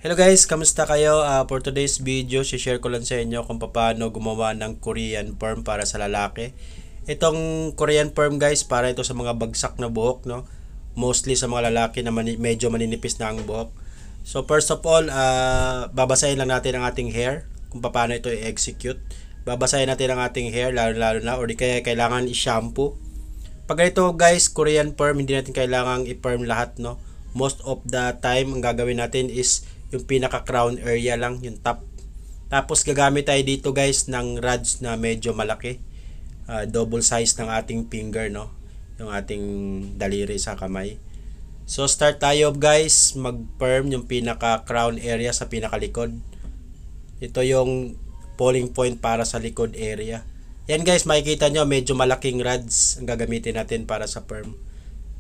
Hello guys, kamusta kayo? For today's video, share ko lang sa inyo kung paano gumawa ng Korean perm para sa lalaki. Itong Korean perm guys, para ito sa mga bagsak na buhok, no? Mostly sa mga lalaki na medyo maninipis na ang buhok. So first of all, babasahin lang natin ang ating hair, kung paano ito i-execute. Babasahin natin ang ating hair, lalo na, or di kaya kailangan i-shampoo. Pag ito guys, Korean perm, hindi natin kailangang i-perm lahat, no? Most of the time, ang gagawin natin is yung pinaka crown area lang, yung top. Tapos gagamit tayo dito guys ng rods na medyo malaki, double size ng ating finger, no, yung ating daliri sa kamay. So start tayo guys mag perm yung pinaka crown area sa pinakalikod. Ito yung pulling point para sa likod area. Yan guys, makikita nyo medyo malaking rods ang gagamitin natin para sa perm.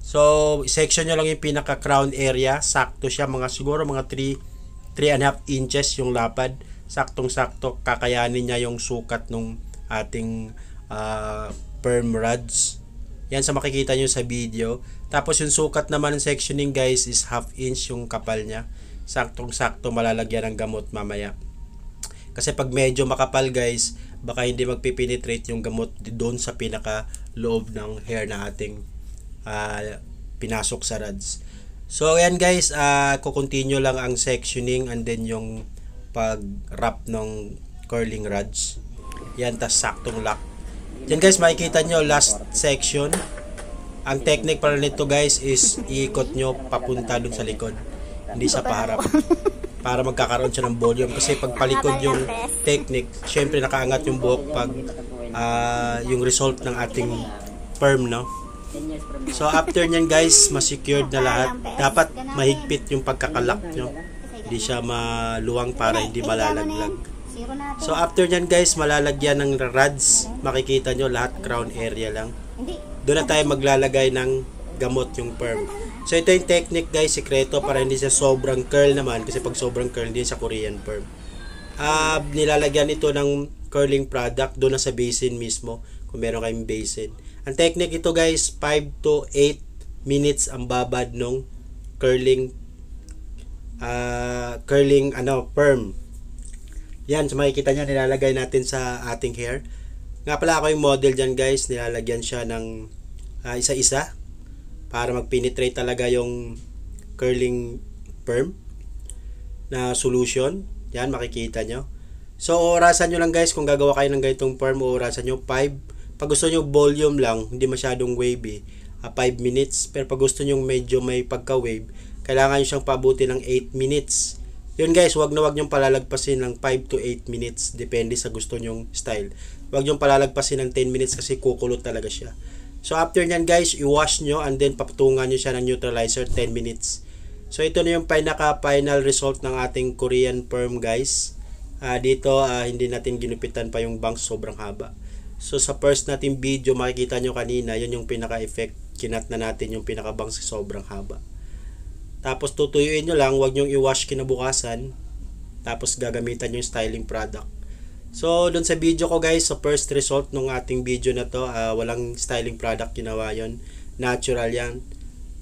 So section nyo lang yung pinaka crown area, sakto siya, siguro mga 3.5 inches yung lapad, saktong-sakto, kakayanin niya yung sukat nung ating perm rods. Yan sa makikita nyo sa video. Tapos yung sukat naman ng sectioning guys is 1/2 inch yung kapal niya. Saktong-sakto, malalagyan ng gamot mamaya. Kasi pag medyo makapal guys, baka hindi magpipenetrate yung gamot doon sa pinaka loob ng hair na ating pinasok sa rods. So ayan guys, kukontinue lang ang sectioning and then yung pag-wrap ng curling rods. Yan, tas saktong lock. Yan guys, makikita nyo last section. Ang technique para nito guys is iikot nyo papunta dun sa likod, hindi sa paharap, para magkakaroon siya ng volume. Kasi pag palikod yung technique, syempre nakaangat yung buhok pag yung result ng ating perm, no? So after nyan guys, ma-secured na lahat. Dapat mahigpit yung pagkakalak nyo, hindi siya maluwang para hindi malalaglag. So after nyan guys, malalagyan ng rods. Makikita nyo lahat crown area lang. Doon na tayo maglalagay ng gamot yung perm. So ito yung technique guys, sekreto, para hindi siya sobrang curl naman. Kasi pag sobrang curl din sa Korean perm, nilalagyan ito ng curling product doon na sa basin mismo, kung meron kayong basin. Ang technique ito guys, 5 to 8 minutes ang babad nung curling perm. Yan, so makikita nyo, nilalagay natin sa ating hair. Nga pala ako yung model dyan guys, nilalagyan siya ng isa-isa para mag-penetrate talaga yung curling perm na solution. Yan, makikita nyo. So orasan nyo lang guys, kung gagawa kayo ng ganitong perm, orasan nyo 5. Pag gusto nyo volume lang, hindi masyadong wavy, 5 minutes. Pero pag gusto nyo medyo may pagka-wave, kailangan nyo siyang pabuti ng 8 minutes. Yun guys, wag na wag nyo palalagpasin ng 5 to 8 minutes. Depende sa gusto nyong style. Wag nyo palalagpasin ng 10 minutes kasi kukulot talaga siya. So after nyan guys, i-wash nyo and then papatungan nyo siya ng neutralizer 10 minutes. So ito na yung pinaka-final result ng ating Korean perm guys. Dito, hindi natin ginupitan pa yung bangs, sobrang haba. So sa first nating video, makikita nyo kanina, yun yung pinaka-effect. Kinat na natin yung pinaka-bangs, sobrang haba. Tapos tutuyuin nyo lang, huwag nyo i-wash kinabukasan. Tapos gagamitan nyo yung styling product. So dun sa video ko guys, sa first result ng ating video na to, walang styling product ginawa yon, natural yan.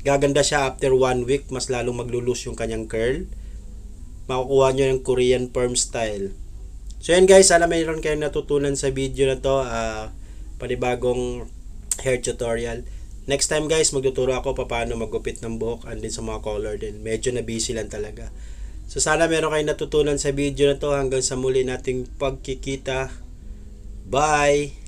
Gaganda siya after 1 week, mas lalong maglulus yung kanyang curl. Makukuha nyo yung Korean perm style. So yan guys, sana mayroon kayong natutunan sa video na to, panibagong hair tutorial. Next time guys, magtuturo ako paano magupit ng buhok and din sa mga color din. Medyo na busy lang talaga. So sana mayroon kayong natutunan sa video na to. Hanggang sa muli nating pagkikita. Bye!